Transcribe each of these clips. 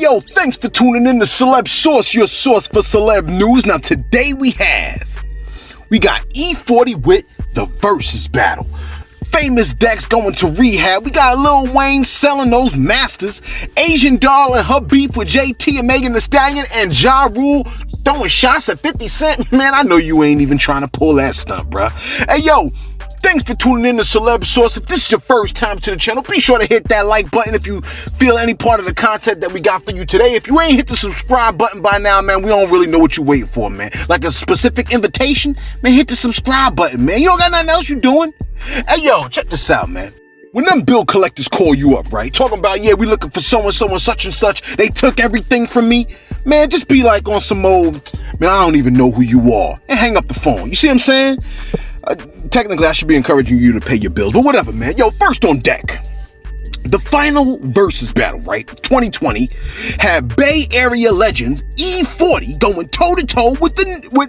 yo, thanks for tuning in to Celebs Source, your source for celeb news. Now today we got E40 with the Versus Battle. Famous Dex going to rehab. We got Lil Wayne selling those masters. Asian Doll and her beef with JT and Megan Thee Stallion, and Ja Rule throwing shots at 50 Cent. Man, I know you ain't even trying to pull that stunt, bruh. Hey, yo, thanks for tuning in to Celebs Source. If this is your first time to the channel, be sure to hit that like button if you feel any part of the content that we got for you today. If you ain't hit the subscribe button by now, man, we don't really know what you're waiting for, man. Like a specific invitation? Man, hit the subscribe button, man. You don't got nothing else you doing? Hey, yo, check this out, man. When them bill collectors call you up, right? Talking about, yeah, we looking for so-and-so and such and such. They took everything from me. Man, just be like on some old, man, I don't even know who you are. And hang up the phone. You see what I'm saying? Technically, I should be encouraging you to pay your bills, but whatever, man. Yo, first on deck, the final Versus Battle, right? 2020 had Bay Area legends E40 going toe-to-toe with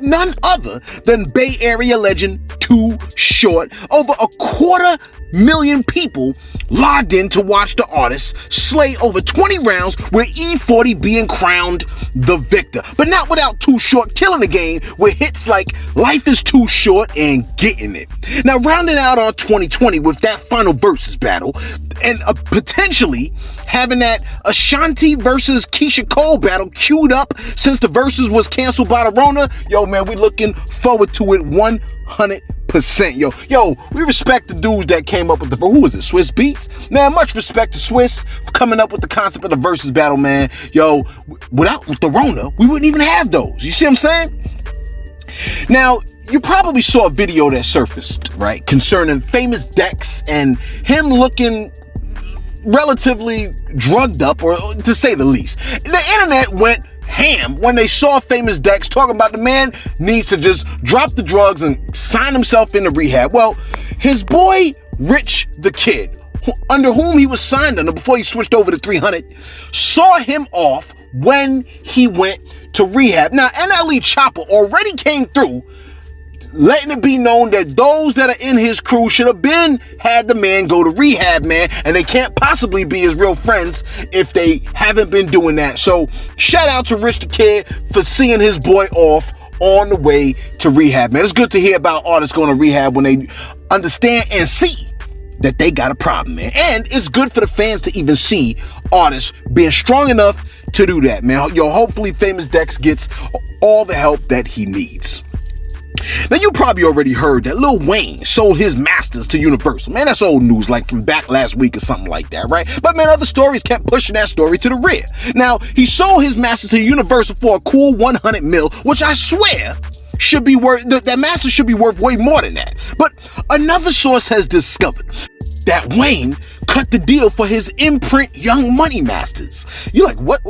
none other than Bay Area legend Too Short. Over 250,000 people logged in to watch the artist slay over 20 rounds, with E40 being crowned the victor. But not without Too Short killing the game with hits like Life is Too Short and Getting It. Now, rounding out our 2020 with that final Versus Battle, and potentially having that Ashanti versus Keisha Cole battle queued up since the Versus was canceled by the Rona. Yo, man, we looking forward to it 100%. Yo, we respect the dudes that came up with the, who was it, Swiss Beats? Man, much respect to Swiss for coming up with the concept of the Versus Battle, man. Yo, without the Rona, we wouldn't even have those. You see what I'm saying? Now, you probably saw a video that surfaced, right, concerning Famous Dex and him looking relatively drugged up, or to say the least. The internet went ham when they saw Famous Dex talking about the man needs to just drop the drugs and sign himself into rehab. Well, his boy Rich the Kid, under whom he was signed under before he switched over to 300, saw him off when he went to rehab. Now, NLE Chopper already came through, letting it be known that those that are in his crew should have had the man go to rehab, man, and they can't possibly be his real friends if they haven't been doing that. So shout out to Rich the Kid for seeing his boy off on the way to rehab, man. It's good to hear about artists going to rehab when they understand and see that they got a problem, man. And it's good for the fans to even see artists being strong enough to do that, man. Yo, hopefully Famous Dex gets all the help that he needs. Now, you probably already heard that Lil Wayne sold his masters to Universal. Man, that's old news, like from back last week or something like that, right? But man, other stories kept pushing that story to the rear. Now, he sold his masters to Universal for a cool 100 mil, which I swear should be worth, that master should be worth way more than that. But another source has discovered that Wayne cut the deal for his imprint Young Money masters. You're like, what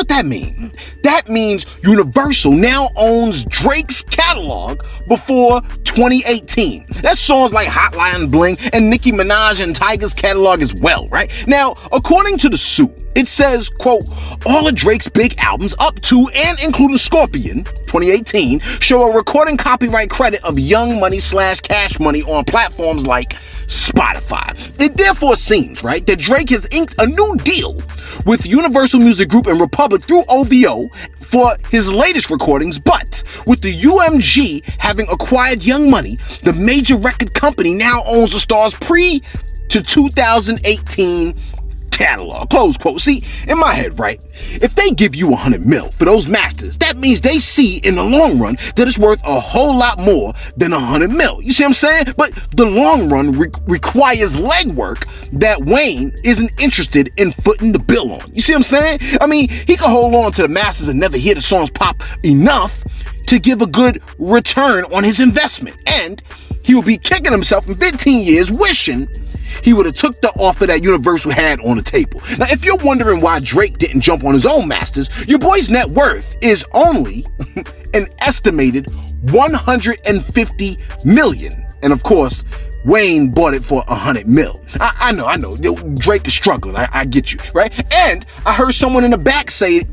that mean? That means Universal now owns Drake's catalog before 2018. That's songs like Hotline Bling and Nicki Minaj and Tyga's catalog as well, right? Now, according to the suit, it says, quote, all of Drake's big albums up to and including Scorpion 2018 show a recording copyright credit of Young Money / Cash Money on platforms like Spotify. It therefore seems, right, that Drake has inked a new deal with Universal Music Group and Republic through OVO for his latest recordings, but with the UMG having acquired Young Money, the major record company now owns the star's to 2018 catalog, close quote. See, in my head, right, if they give you 100 mil for those masters, that means they see in the long run that it's worth a whole lot more than 100 mil. You see what I'm saying? But the long run requires legwork that Wayne isn't interested in footing the bill on. You see what I'm saying? I mean, he could hold on to the masters and never hear the songs pop enough to give a good return on his investment, and he will be kicking himself in 15 years wishing he would have took the offer that Universal had on the table. Now, if you're wondering why Drake didn't jump on his own masters, your boy's net worth is only an estimated 150 million. And of course, Wayne bought it for 100 mil. I know. Drake is struggling. I get you, right? And I heard someone in the back say,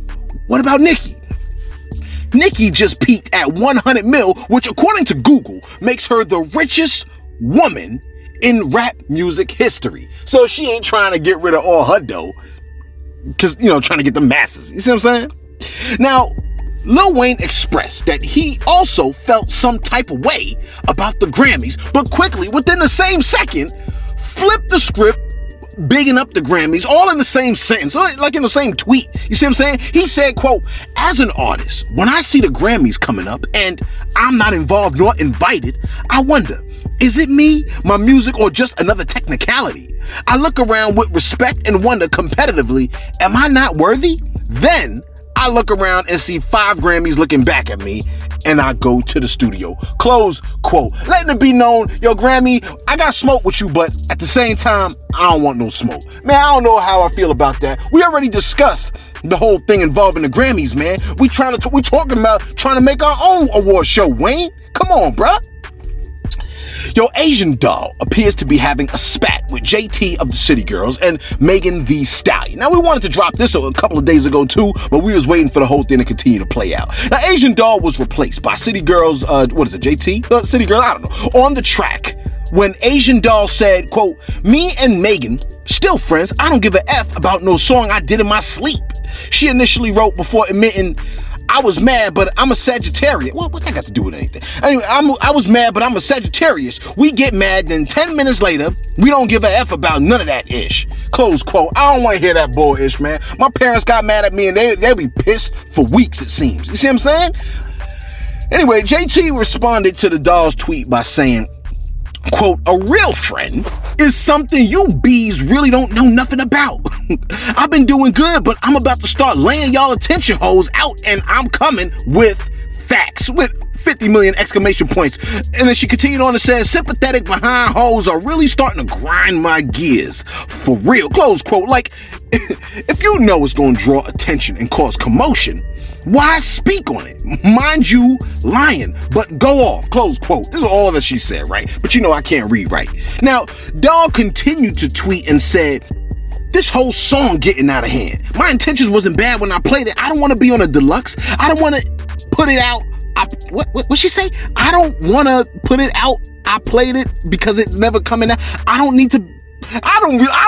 what about Nicki? Nicki just peaked at 100 mil, which according to Google makes her the richest woman in rap music history. So she ain't trying to get rid of all her dough. just, trying to get the masses. You see what I'm saying? Now, Lil Wayne expressed that he also felt some type of way about the Grammys, but quickly, within the same second, flipped the script, bigging up the Grammys, all in the same sentence, like in the same tweet. You see what I'm saying? He said, quote, "As an artist, when I see the Grammys coming up and I'm not involved nor invited, I wonder, is it me, my music, or just another technicality? I look around with respect and wonder competitively, am I not worthy? Then I look around and see 5 Grammys looking back at me, and I go to the studio." Close quote. Letting it be known, yo, Grammy, I got smoke with you, but at the same time, I don't want no smoke. Man, I don't know how I feel about that. We already discussed the whole thing involving the Grammys, man. We talking about trying to make our own award show, Wayne. Come on, bruh. Yo, Asian Doll appears to be having a spat with JT of the City Girls and Megan Thee Stallion. Now, we wanted to drop this a couple of days ago too, but we was waiting for the whole thing to continue to play out. Now, Asian Doll was replaced by City Girls, JT? City Girl, I don't know, on the track when Asian Doll said, quote, "Me and Megan, still friends, I don't give a F about no song I did in my sleep." She initially wrote before admitting, "I was mad, but I'm a Sagittarius." What that got to do with anything? Anyway, I was mad, but I'm a Sagittarius. We get mad, then 10 minutes later, we don't give a F about none of that ish. Close quote. I don't want to hear that bull ish, man. My parents got mad at me and they'll be pissed for weeks, it seems. You see what I'm saying? Anyway, JT responded to the Doll's tweet by saying, quote, "A real friend is something you bees really don't know nothing about. I've been doing good, but I'm about to start laying y'all attention hoes out, and I'm coming with facts," with 50 million exclamation points. And then she continued on and said, "Sympathetic behind hoes are really starting to grind my gears. For real," close quote. Like, if you know it's going to draw attention and cause commotion, why speak on it? Mind you, lying, but go off, close quote. This is all that she said, right? But I can't read right. Now, Doll continued to tweet and said, "This whole song getting out of hand. My intentions wasn't bad when I played it. I don't want to be on a deluxe. I don't want to put it out. What she say? I don't want to put it out. I played it because it's never coming out. I don't need to." I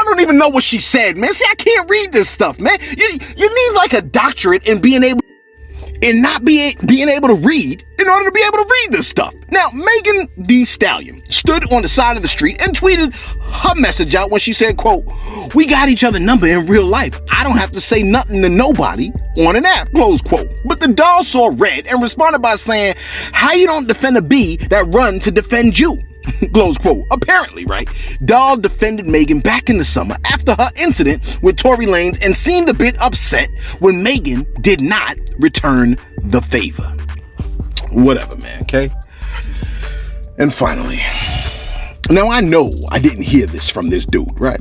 don't even know what she said, man. See, I can't read this stuff, man. You need like a doctorate in being able and not being able to read in order to be able to read this stuff. Now, Megan Thee Stallion stood on the side of the street and tweeted her message out when she said, quote, "We got each other number in real life. I don't have to say nothing to nobody on an app," close quote. But the Doll saw red and responded by saying, "How you don't defend a bee that run to defend you?" Close quote. Apparently, right, Doll defended Megan back in the summer after her incident with Tory Lanez and seemed a bit upset when Megan did not return the favor. Whatever, man, okay? And finally, now I know I didn't hear this from this dude, right?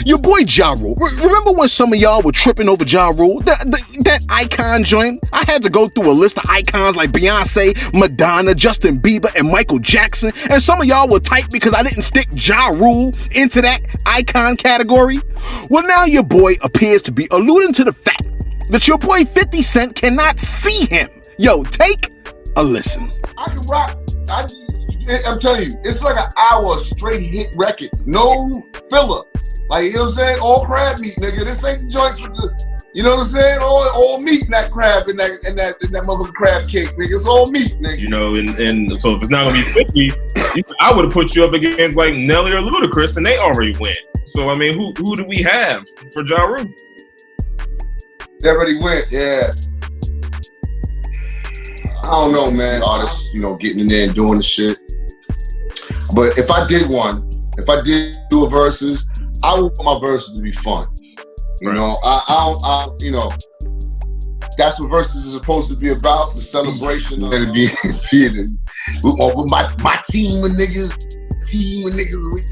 Your boy Ja Rule. Remember when some of y'all were tripping over Ja Rule? That icon joint? I had to go through a list of icons like Beyonce, Madonna, Justin Bieber, and Michael Jackson. And some of y'all were tight because I didn't stick Ja Rule into that icon category. Well, now your boy appears to be alluding to the fact that your boy 50 Cent cannot see him. Yo, take a listen. I can rock. I'm telling you, it's like an hour of straight hit records. No filler. Like, you know what I'm saying? All crab meat, nigga. This ain't the joints with the, you know what I'm saying? All meat in that crab, in that motherfucking crab cake, nigga. It's all meat, nigga. And so if it's not gonna be 50, I would have put you up against like Nelly or Ludacris, and they already went. So I mean, who do we have for Ja Rule? They already went, yeah. I don't know, man. Artists, getting in there and doing the shit. But if I did do a verses, I would want my verses to be fun. You know, that's what verses is supposed to be about, the celebration. And it be with my team of niggas, we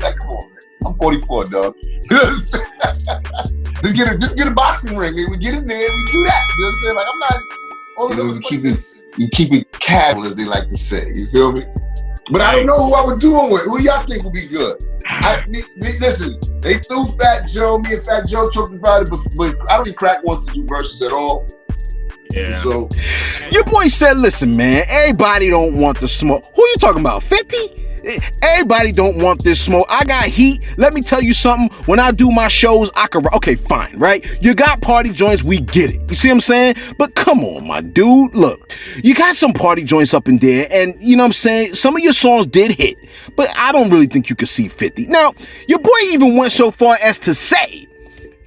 like, come on, man. I'm 44, dog. You know what I'm saying? Just get a boxing ring, man. We get in there, we do that. You know what I'm saying? Like, I'm not all this you keep it casual, as they like to say. You feel me? But I don't know who I would do it with. Who y'all think would be good? Listen, they threw Fat Joe. Me and Fat Joe talked about it, but I don't think Crack wants to do verses at all. Yeah. So your boy said, "Listen, man, everybody don't want the smoke." Who you talking about? 50? Everybody don't want this smoke. I got heat. Let me tell you something. When I do my shows, I can, okay, fine, right? You got party joints, we get it. You see what I'm saying? But come on, my dude. Look, you got some party joints up in there, and you know what I'm saying? Some of your songs did hit, but I don't really think you could see 50. Now, your boy even went so far as to say,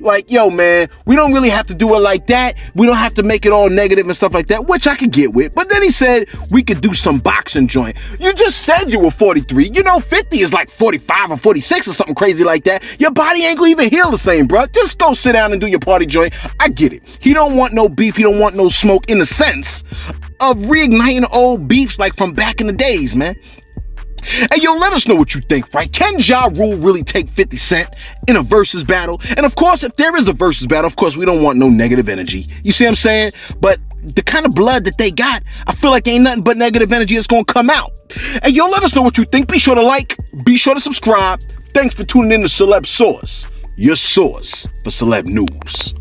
like, yo, man, we don't really have to do it like that. We don't have to make it all negative and stuff like that, which I could get with. But then he said we could do some boxing joint. You just said you were 43. You know 50 is like 45 or 46 or something crazy like that. Your body ain't gonna even heal the same, bro. Just go sit down and do your party joint. I get it. He don't want no beef. He don't want no smoke in the sense of reigniting old beefs like from back in the days, man. Hey, yo, let us know what you think, right? Can Ja Rule really take 50 Cent in a versus battle? And of course, if there is a versus battle, of course, we don't want no negative energy. You see what I'm saying? But the kind of blood that they got, I feel like ain't nothing but negative energy that's gonna come out. Hey, yo, let us know what you think. Be sure to like, be sure to subscribe. Thanks for tuning in to Celebs Source, your source for celeb news.